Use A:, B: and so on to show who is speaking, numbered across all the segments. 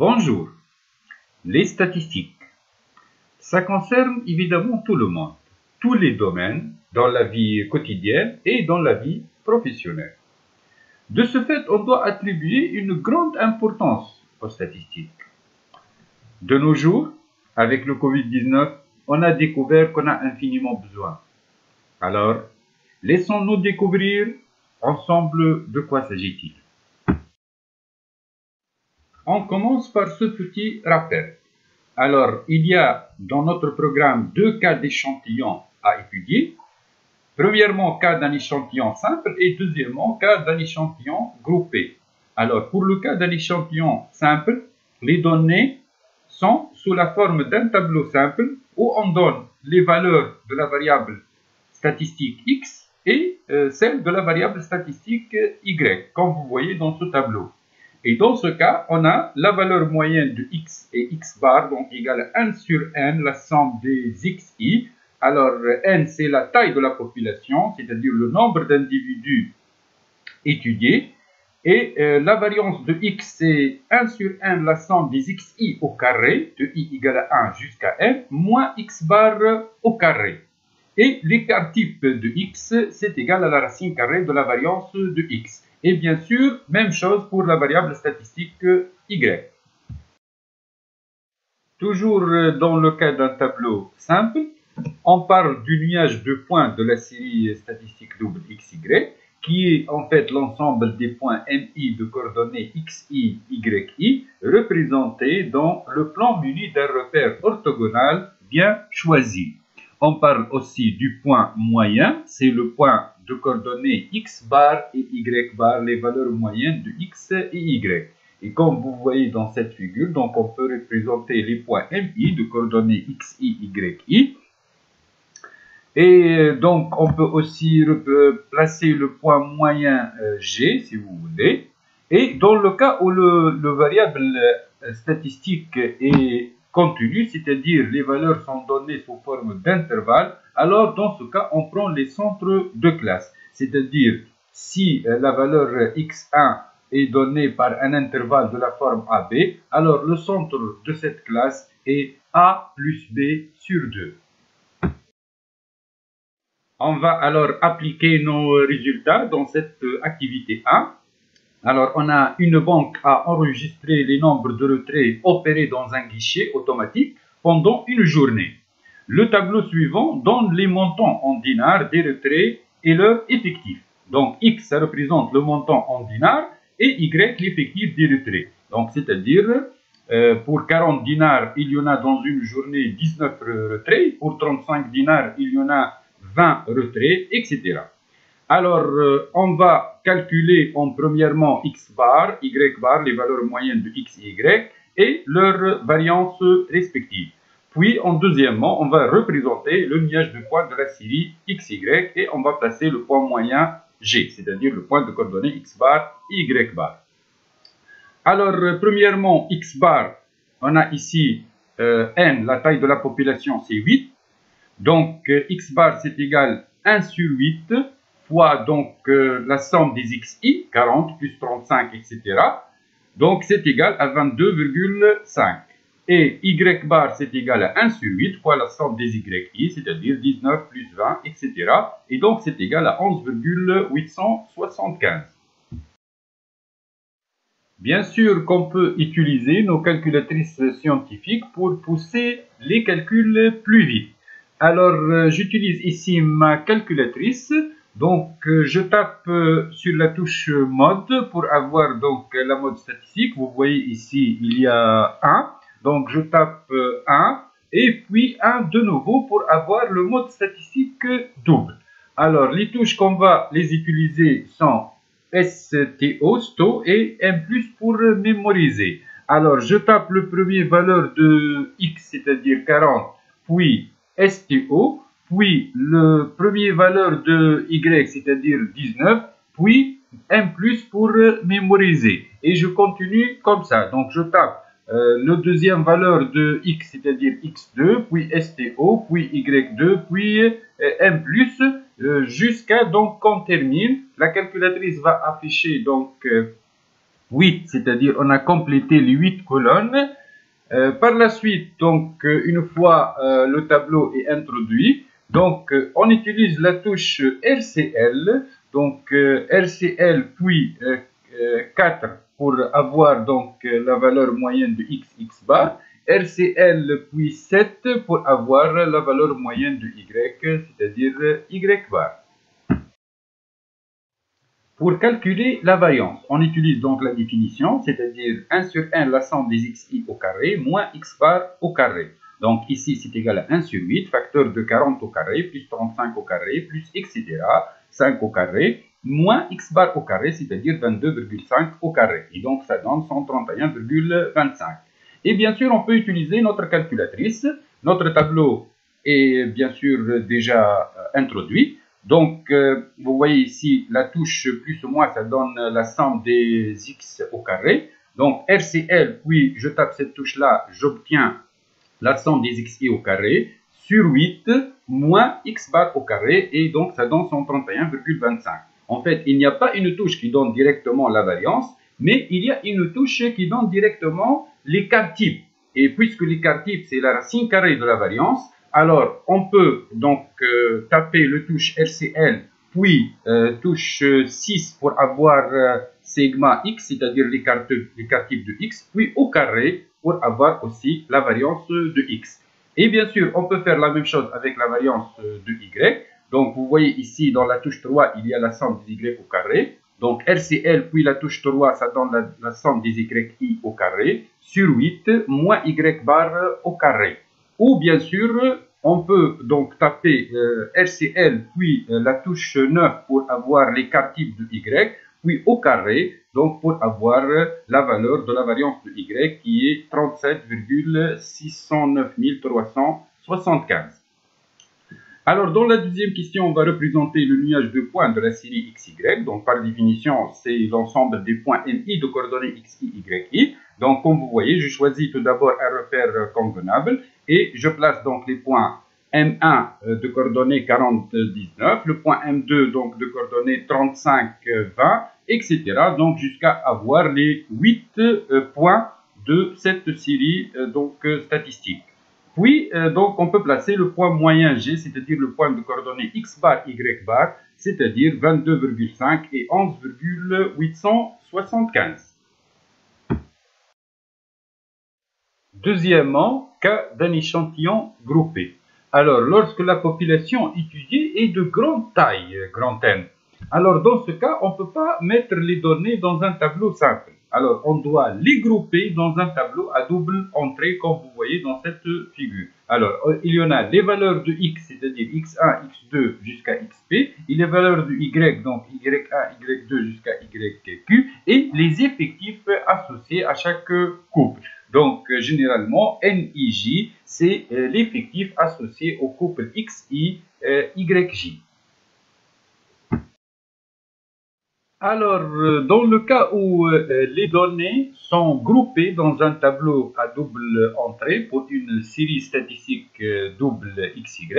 A: Bonjour. Les statistiques. Ça concerne évidemment tout le monde, tous les domaines, dans la vie quotidienne et dans la vie professionnelle. De ce fait, on doit attribuer une grande importance aux statistiques. De nos jours, avec le Covid-19, on a découvert qu'on a infiniment besoin. Alors, laissons-nous découvrir ensemble de quoi s'agit-il. On commence par ce petit rappel. Alors, il y a dans notre programme deux cas d'échantillons à étudier. Premièrement, cas d'un échantillon simple et deuxièmement, cas d'un échantillon groupé. Alors, pour le cas d'un échantillon simple, les données sont sous la forme d'un tableau simple où on donne les valeurs de la variable statistique x et celle de la variable statistique y, comme vous voyez dans ce tableau. Et dans ce cas, on a la valeur moyenne de x et x bar, donc égale à 1 sur n, la somme des xi. Alors, n, c'est la taille de la population, c'est-à-dire le nombre d'individus étudiés. Et la variance de x, c'est 1 sur n, la somme des xi au carré, de i égale à 1 jusqu'à n, moins x bar au carré. Et l'écart type de x, c'est égal à la racine carrée de la variance de x. Et bien sûr, même chose pour la variable statistique y. Toujours dans le cas d'un tableau simple, on parle du nuage de points de la série statistique double xy, qui est en fait l'ensemble des points mi de coordonnées xi, yi, représentés dans le plan muni d'un repère orthogonal bien choisi. On parle aussi du point moyen, c'est le point de coordonnées x bar et y bar, les valeurs moyennes de x et y. Et comme vous voyez dans cette figure, donc on peut représenter les points mi de coordonnées xi, yi. Et donc on peut aussi placer le point moyen g, si vous voulez. Et dans le cas où le variable statistique est continue, c'est-à-dire les valeurs sont données sous forme d'intervalle, alors dans ce cas, on prend les centres de classe. C'est-à-dire, si la valeur x1 est donnée par un intervalle de la forme AB, alors le centre de cette classe est A plus B sur 2. On va alors appliquer nos résultats dans cette activité 1. Alors, on a une banque à enregistrer les nombres de retraits opérés dans un guichet automatique pendant une journée. Le tableau suivant donne les montants en dinars des retraits et leur effectif. Donc, X, ça représente le montant en dinars et Y, l'effectif des retraits. Donc, c'est-à-dire, pour 40 dinars, il y en a dans une journée 19 retraits. Pour 35 dinars, il y en a 20 retraits, etc. Alors, on va calculer en premièrement x bar, y bar, les valeurs moyennes de x et y, et leurs variances respectives. Puis, en deuxièmement, on va représenter le nuage de points de la série xy et on va placer le point moyen g, c'est-à-dire le point de coordonnées x bar et y bar. Alors, premièrement, x bar, on a ici n, la taille de la population, c'est 8. Donc, x bar, c'est égal à 1 sur 8 fois donc la somme des xi, 40 plus 35, etc. Donc, c'est égal à 22,5. Et y bar, c'est égal à 1 sur 8 fois la somme des yi, c'est-à-dire 19 plus 20, etc. Et donc, c'est égal à 11,875. Bien sûr qu'on peut utiliser nos calculatrices scientifiques pour pousser les calculs plus vite. Alors, j'utilise ici ma calculatrice. Donc, je tape sur la touche mode pour avoir donc la mode statistique. Vous voyez ici, il y a 1. Donc, je tape 1 et puis 1 de nouveau pour avoir le mode statistique double. Alors, les touches qu'on va les utiliser sont STO et M+, pour mémoriser. Alors, je tape le premier valeur de X, c'est-à-dire 40, puis STO, puis le premier valeur de Y, c'est-à-dire 19, puis M+, pour mémoriser. Et je continue comme ça. Donc, je tape le deuxième valeur de X, c'est-à-dire X2, puis STO, puis Y2, puis M+, jusqu'à donc qu'on termine. La calculatrice va afficher donc 8, c'est-à-dire on a complété les 8 colonnes. Par la suite, donc, une fois le tableau est introduit, donc on utilise la touche RCL, donc RCL puis 4 pour avoir donc la valeur moyenne de x bar, RCL puis 7 pour avoir la valeur moyenne de y, c'est-à-dire y bar. Pour calculer la variance, on utilise donc la définition, c'est-à-dire 1 sur 1 la somme des xi au carré moins x bar au carré. Donc ici, c'est égal à 1 sur 8, facteur de 40 au carré, plus 35 au carré, plus etc., 5 au carré, moins x bar au carré, c'est-à-dire 22,5 au carré. Et donc, ça donne 131,25. Et bien sûr, on peut utiliser notre calculatrice. Notre tableau est bien sûr déjà introduit. Donc, vous voyez ici, la touche plus ou moins, ça donne la somme des x au carré. Donc, RCL, puis je tape cette touche-là, j'obtiens la somme des xi au carré sur 8 moins x bar au carré. Et donc, ça donne 131,25. En fait, il n'y a pas une touche qui donne directement la variance, mais il y a une touche qui donne directement l'écart type. Et puisque l'écart type, c'est la racine carrée de la variance, alors, on peut donc taper le touche RCL, puis touche 6 pour avoir sigma x, c'est-à-dire l'écart type de x, puis au carré pour avoir aussi la variance de x. Et bien sûr, on peut faire la même chose avec la variance de y. Donc, vous voyez ici, dans la touche 3, il y a la somme des y au carré. Donc, RCL, puis la touche 3, ça donne la somme des yi au carré, sur 8, moins y bar au carré. Ou bien sûr, on peut donc taper RCL, puis la touche 9 pour avoir l'écart type de Y, puis au carré, donc pour avoir la valeur de la variance de Y qui est 37,609 375. Alors, dans la deuxième question, on va représenter le nuage de points de la série XY. Donc, par définition, c'est l'ensemble des points MI de coordonnées XI, YI. Donc, comme vous voyez, je choisis tout d'abord un repère convenable et je place donc les points M1 de coordonnées 40, 19, le point M2 donc de coordonnées 35, 20, etc. Donc, jusqu'à avoir les 8 points de cette série statistique. Puis, donc, on peut placer le point moyen G, c'est-à-dire le point de coordonnées x bar, y bar, c'est-à-dire 22,5 et 11,875. Deuxièmement, cas d'un échantillon groupé. Alors, lorsque la population étudiée est de grande taille, grand N, alors dans ce cas, on ne peut pas mettre les données dans un tableau simple. Alors, on doit les grouper dans un tableau à double entrée, comme vous voyez dans cette figure. Alors, il y en a les valeurs de x, c'est-à-dire x1, x2 jusqu'à xp, et les valeurs de y, donc y1, y2 jusqu'à yq, et les effectifs associés à chaque couple. Donc, généralement, NIJ, c'est l'effectif associé au couple XI, YJ. Alors, dans le cas où les données sont groupées dans un tableau à double entrée pour une série statistique double XY,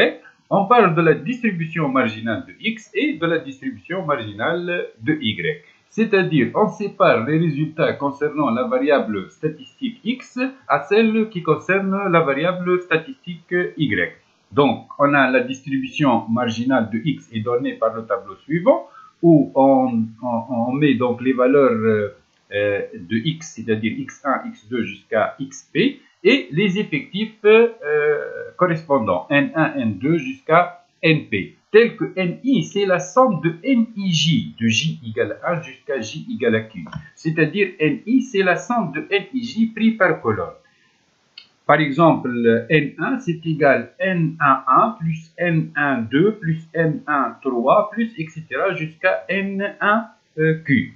A: on parle de la distribution marginale de X et de la distribution marginale de Y. C'est-à-dire, on sépare les résultats concernant la variable statistique X à celle qui concerne la variable statistique Y. Donc, on a la distribution marginale de X est donnée par le tableau suivant, où on met donc les valeurs de x, c'est-à-dire x1, x2 jusqu'à xp, et les effectifs correspondants, n1, n2 jusqu'à np, tel que ni, c'est la somme de nij, de j égale 1 jusqu'à j égale à q. C'est-à-dire ni, c'est la somme de nij pris par colonne. Par exemple, N1, c'est égal N11 plus N12 plus N13 plus etc. jusqu'à N1Q.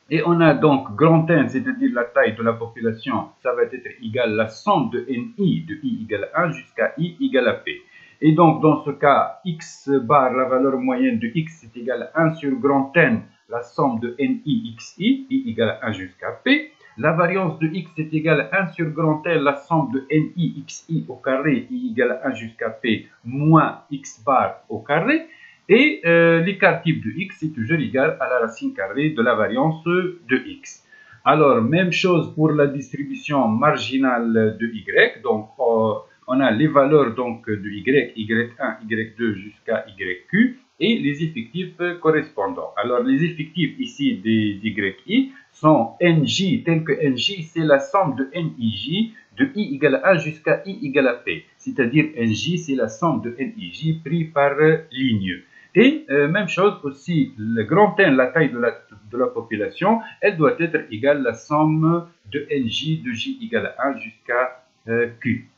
A: Et on a donc grand N, c'est-à-dire la taille de la population, ça va être égal à la somme de NI de I égale 1 jusqu'à I égale à P. Et donc, dans ce cas, X bar, la valeur moyenne de X, c'est égal à 1 sur grand N, la somme de NI XI, I égale à 1 jusqu'à P. La variance de x est égale à 1 sur grand L, la somme de ni xi au carré, i égale à 1 jusqu'à p, moins x bar au carré. Et l'écart type de x est toujours égal à la racine carrée de la variance de x. Alors, même chose pour la distribution marginale de Y. Donc, on a les valeurs donc, de Y, Y1, Y2 jusqu'à YQ et les effectifs correspondants. Alors, les effectifs ici des YI sont NJ, tel que NJ, c'est la somme de NIJ de I égale à 1 jusqu'à I égale à P. C'est-à-dire NJ, c'est la somme de NIJ pris par ligne. Et même chose aussi, le grand N, la taille de la population, elle doit être égale à la somme de NJ de J égale à 1 jusqu'à Q.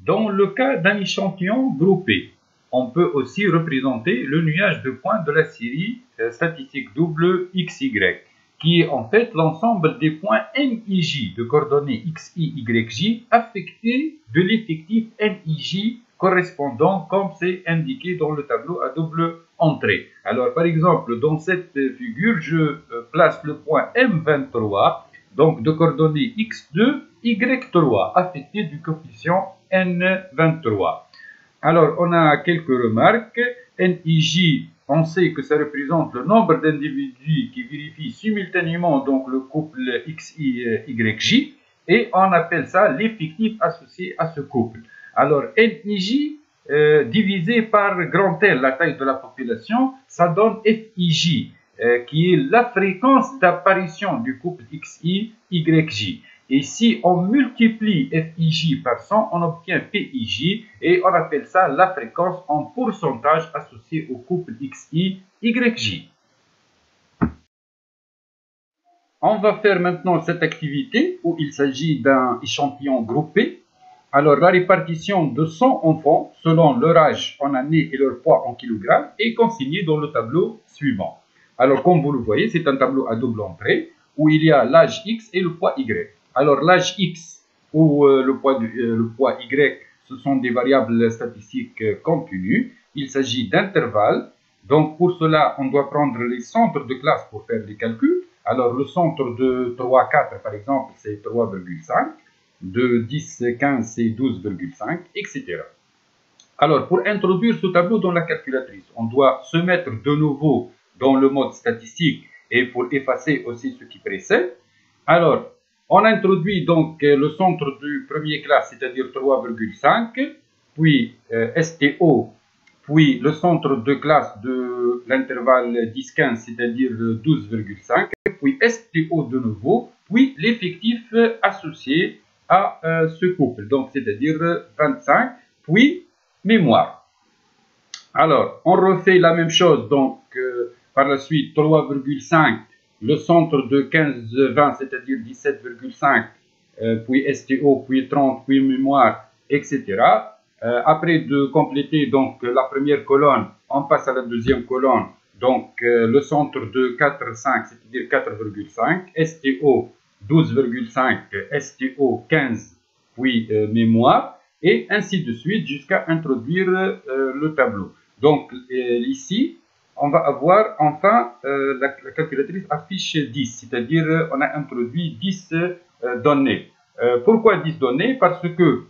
A: Dans le cas d'un échantillon groupé, on peut aussi représenter le nuage de points de la série statistique double XY, qui est en fait l'ensemble des points NIJ de coordonnées XI, YJ affectés de l'effectif NIJ correspondant comme c'est indiqué dans le tableau à double entrée. Alors par exemple, dans cette figure, je place le point M23, donc de coordonnées X2, Y3, affecté du coefficient N23. Alors, on a quelques remarques. NIJ, on sait que ça représente le nombre d'individus qui vérifient simultanément donc le couple XI-YJ et on appelle ça l'effectif associé à ce couple. Alors, NIJ divisé par grand L, la taille de la population, ça donne FIJ, qui est la fréquence d'apparition du couple XI-YJ. Et si on multiplie FIJ par 100, on obtient PIJ et on appelle ça la fréquence en pourcentage associée au couple XI-YJ. On va faire maintenant cette activité où il s'agit d'un échantillon groupé. Alors, la répartition de 100 enfants selon leur âge en année et leur poids en kilogrammes est consignée dans le tableau suivant. Alors, comme vous le voyez, c'est un tableau à double entrée où il y a l'âge X et le poids Y. Alors, l'âge X ou le poids Y, ce sont des variables statistiques continues. Il s'agit d'intervalles. Donc, pour cela, on doit prendre les centres de classe pour faire les calculs. Alors, le centre de 3, 4, par exemple, c'est 3,5. De 10, 15, c'est 12,5, etc. Alors, pour introduire ce tableau dans la calculatrice, on doit se mettre de nouveau dans le mode statistique et pour effacer aussi ce qui précède. Alors, on introduit donc le centre du premier classe, c'est-à-dire 3,5, puis STO, puis le centre de classe de l'intervalle 10-15, c'est-à-dire 12,5, puis STO de nouveau, puis l'effectif associé à ce couple, donc c'est-à-dire 25, puis mémoire. Alors, on refait la même chose, donc par la suite 3,5, le centre de 15-20, c'est-à-dire 17,5, puis STO, puis 30, puis mémoire, etc. Après de compléter donc la première colonne, on passe à la deuxième colonne, donc le centre de 4,5, c'est-à-dire 4,5, STO 12,5, STO 15, puis mémoire, et ainsi de suite jusqu'à introduire le tableau. Donc ici, on va avoir enfin la calculatrice affiche 10, c'est-à-dire on a introduit 10 données. Pourquoi 10 données? Parce que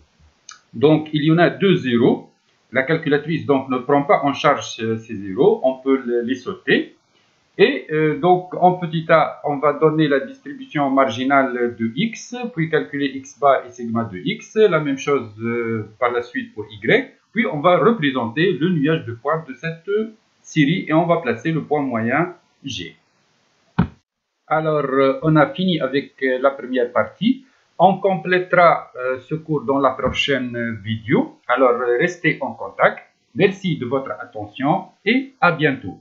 A: donc il y en a 2 zéros. La calculatrice donc ne prend pas en charge ces zéros, on peut les sauter. Et donc, en petit a, on va donner la distribution marginale de x, puis calculer x bar et sigma de x. La même chose par la suite pour y. Puis, on va représenter le nuage de points de cette série et on va placer le point moyen g. Alors, on a fini avec la première partie. On complétera ce cours dans la prochaine vidéo. Alors, restez en contact. Merci de votre attention et à bientôt.